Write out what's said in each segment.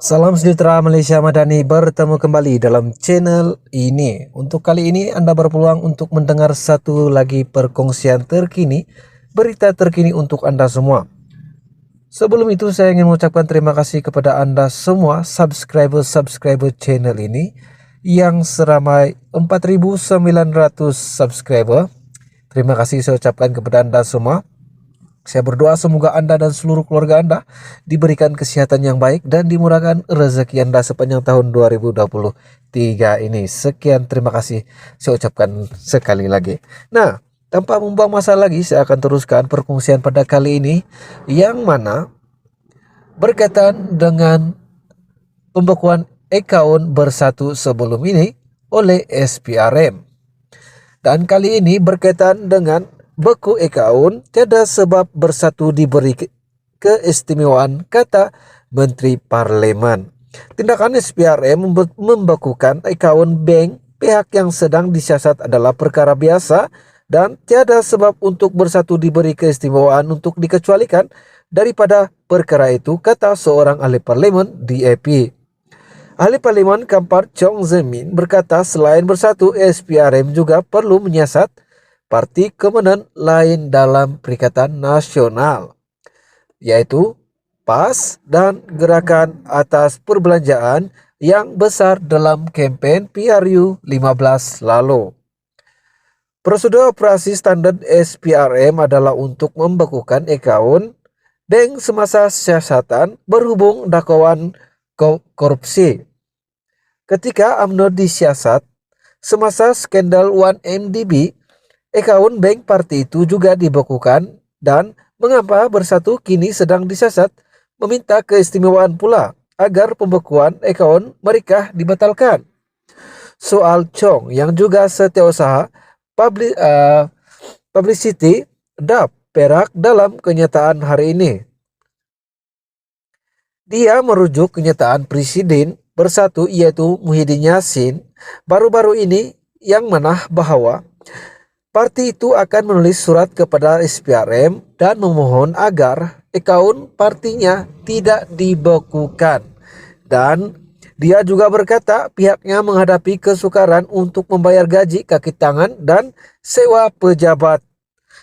Salam sejahtera Malaysia Madani, bertemu kembali dalam channel ini. Untuk kali ini Anda berpeluang untuk mendengar satu lagi perkongsian terkini, berita terkini untuk Anda semua. Sebelum itu saya ingin mengucapkan terima kasih kepada Anda semua subscriber channel ini yang seramai 4.900 subscriber. Terima kasih saya ucapkan kepada Anda semua. Saya berdoa semoga Anda dan seluruh keluarga Anda diberikan kesehatan yang baik dan dimurahkan rezeki Anda sepanjang tahun 2023 ini. Sekian, terima kasih saya ucapkan sekali lagi. Nah, tanpa membuang masa lagi, saya akan teruskan perkongsian pada kali ini yang mana berkaitan dengan pembekuan akaun Bersatu sebelum ini oleh SPRM. Dan kali ini berkaitan dengan beku akaun tiada sebab Bersatu diberi keistimewaan, kata Menteri Parlimen. Tindakan SPRM membekukan akaun bank pihak yang sedang disiasat adalah perkara biasa dan tiada sebab untuk Bersatu diberi keistimewaan untuk dikecualikan daripada perkara itu, kata seorang ahli parlimen DAP. Ahli Parlimen Kampar Chong Zemin berkata selain Bersatu, SPRM juga perlu menyiasat parti kemenangan lain dalam Perikatan Nasional, yaitu PAS dan Gerakan Atas Perbelanjaan yang besar dalam kempen PRU 15 lalu. Prosedur operasi standar SPRM adalah untuk membekukan akaun bank semasa siasatan berhubung dakwaan korupsi. Ketika UMNO disiasat semasa skandal 1MDB, akaun bank parti itu juga dibekukan, dan mengapa Bersatu kini sedang disiasat meminta keistimewaan pula agar pembekuan akaun mereka dibatalkan. Soal Chong yang juga setiausaha publicity DAP Perak dalam kenyataan hari ini. Dia merujuk kenyataan Presiden Bersatu yaitu Muhyiddin Yassin baru-baru ini yang mana bahwa parti itu akan menulis surat kepada SPRM dan memohon agar akaun partinya tidak dibekukan. Dan dia juga berkata pihaknya menghadapi kesukaran untuk membayar gaji kaki tangan dan sewa pejabat.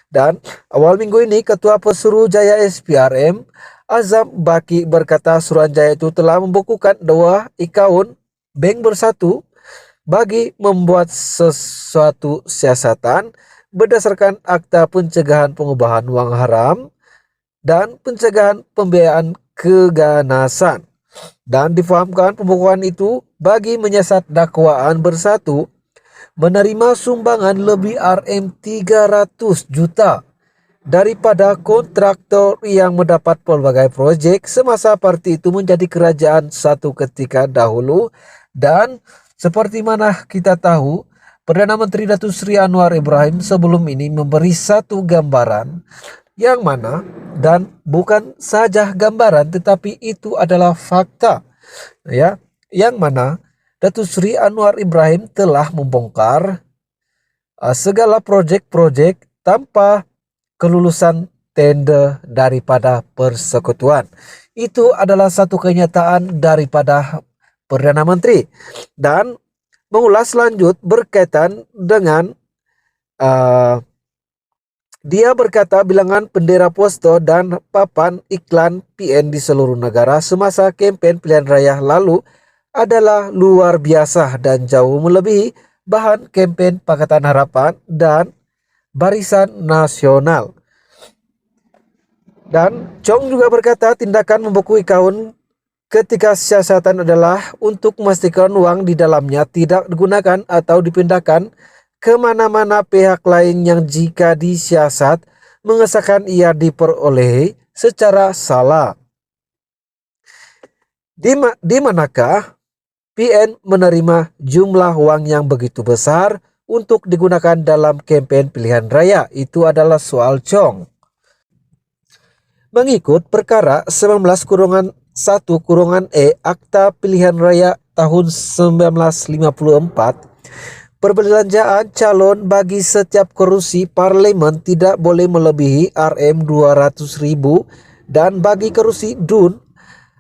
Dan awal minggu ini Ketua Pesuruhjaya SPRM Azam Baki berkata Suruhanjaya itu telah membekukan 2 akaun bank Bersatu bagi membuat sesuatu siasatan berdasarkan Akta Pencegahan Pengubahan Wang Haram dan Pencegahan Pembiayaan Keganasan, dan difahamkan pembekuan itu bagi menyiasat dakwaan Bersatu menerima sumbangan lebih Rm300 juta daripada kontraktor yang mendapat pelbagai proyek semasa parti itu menjadi kerajaan satu ketika dahulu. Dan seperti mana kita tahu, Perdana Menteri Datuk Seri Anwar Ibrahim sebelum ini memberi satu gambaran yang mana, dan bukan saja gambaran tetapi itu adalah fakta, ya, yang mana Datuk Seri Anwar Ibrahim telah membongkar segala proyek-proyek tanpa kelulusan tender daripada persekutuan. Itu adalah satu kenyataan daripada Perdana Menteri. Dan mengulas lanjut berkaitan dengan dia berkata bilangan bendera poster dan papan iklan PN di seluruh negara semasa kempen pilihan raya lalu adalah luar biasa dan jauh melebihi bahan kempen Pakatan Harapan dan Barisan Nasional. Dan Chong juga berkata tindakan membuku akaun ketika siasatan adalah untuk memastikan uang di dalamnya tidak digunakan atau dipindahkan kemana-mana pihak lain yang jika disiasat mengesahkan ia diperoleh secara salah. Di manakah PN menerima jumlah uang yang begitu besar untuk digunakan dalam kempen pilihan raya? Itu adalah soal Chong. Mengikut perkara 19-1-E Akta Pilihan Raya tahun 1954, perbelanjaan calon bagi setiap kursi parlemen tidak boleh melebihi Rm200.000 dan bagi kursi DUN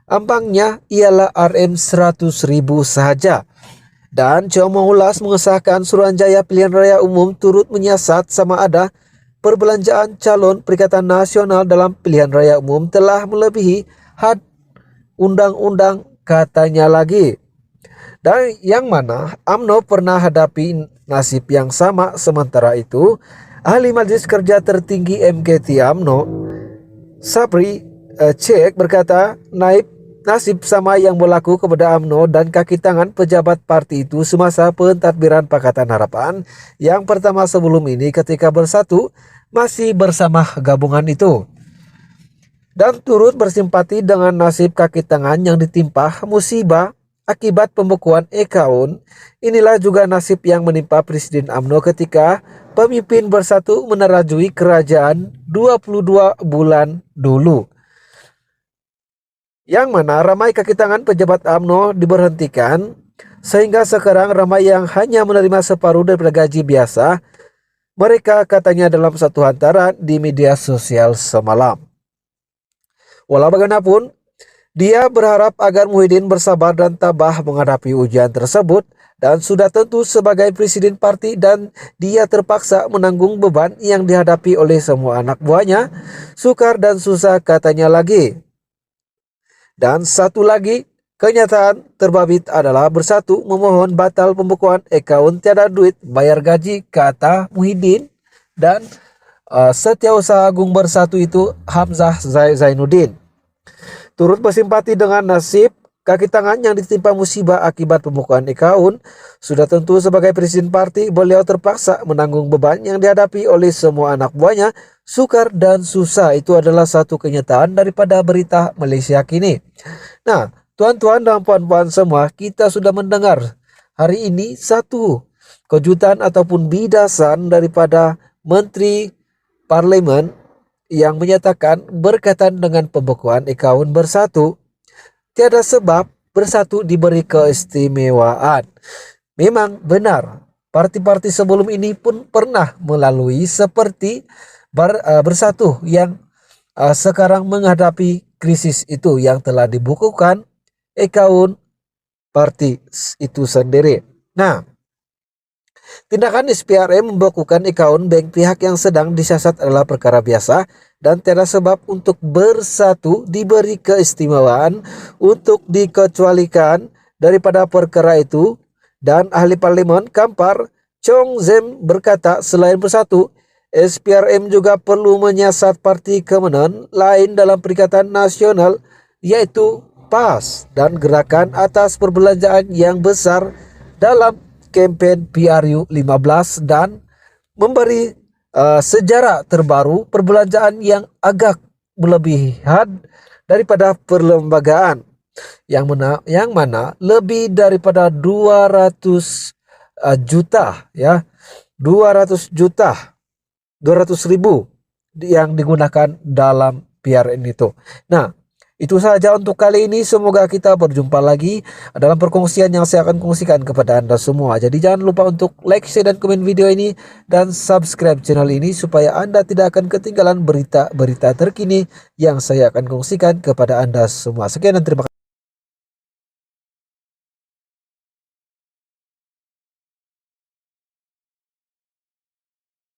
Ambangnya ialah Rp100.000 sahaja. Dan Chong mengulas mengesahkan Suruhanjaya Pilihan Raya Umum turut menyiasat sama ada perbelanjaan calon Perikatan Nasional dalam Pilihan Raya Umum telah melebihi had undang-undang, katanya lagi. Dan yang mana UMNO pernah hadapi nasib yang sama. Sementara itu, ahli Majelis Kerja Tertinggi MKT UMNO, Sabri Cek, berkata nasib sama yang berlaku kepada UMNO dan kaki tangan pejabat parti itu semasa pentadbiran Pakatan Harapan yang pertama sebelum ini ketika bersatu masih bersama gabungan itu. Dan turut bersimpati dengan nasib kaki tangan yang ditimpa musibah akibat pembekuan account. Inilah juga nasib yang menimpa Presiden UMNO ketika pemimpin bersatu menerajui kerajaan 22 bulan dulu. Yang mana ramai kaki tangan pejabat UMNO diberhentikan, sehingga sekarang ramai yang hanya menerima separuh daripada gaji biasa mereka, katanya dalam satu hantaran di media sosial semalam. Walau bagaimanapun, dia berharap agar Muhyiddin bersabar dan tabah menghadapi ujian tersebut, dan sudah tentu sebagai presiden parti dan dia terpaksa menanggung beban yang dihadapi oleh semua anak buahnya, sukar dan susah, katanya lagi. Dan satu lagi, kenyataan terbabit adalah bersatu memohon batal pembekuan account tiada duit bayar gaji, kata Muhyiddin. Dan Setiausaha Agung Bersatu itu Hamzah Zainuddin turut bersimpati dengan nasib kaki tangan yang ditimpa musibah akibat pembukaan account. Sudah tentu sebagai presiden parti beliau terpaksa menanggung beban yang dihadapi oleh semua anak buahnya, sukar dan susah. Itu adalah satu kenyataan daripada berita Malaysia kini. Nah, tuan-tuan dan puan-puan semua, kita sudah mendengar hari ini satu kejutan ataupun bidasan daripada Menteri Parlimen yang menyatakan berkaitan dengan pembekuan account bersatu, tiada sebab bersatu diberi keistimewaan. Memang benar, parti-parti sebelum ini pun pernah melalui seperti bersatu yang sekarang menghadapi krisis itu yang telah dibukukan account parti itu sendiri. Nah, tindakan SPRM membekukan account bank pihak yang sedang disiasat adalah perkara biasa dan tiada sebab untuk bersatu diberi keistimewaan untuk dikecualikan daripada perkara itu. Dan ahli parlimen Kampar Chong Zem berkata selain bersatu, SPRM juga perlu menyiasat parti kemenangan lain dalam Perikatan Nasional, yaitu PAS dan Gerakan Atas Perbelanjaan yang Besar dalam kempen PRU 15 dan memberi sejarah terbaru perbelanjaan yang agak berlebihan daripada perlembagaan yang mana lebih daripada 200 juta ya 200.000 yang digunakan dalam PRN itu. Nah, itu saja untuk kali ini. Semoga kita berjumpa lagi dalam perkongsian yang saya akan kongsikan kepada Anda semua. Jadi jangan lupa untuk like, share, dan komen video ini. Dan subscribe channel ini supaya Anda tidak akan ketinggalan berita-berita terkini yang saya akan kongsikan kepada Anda semua. Sekian dan terima kasih.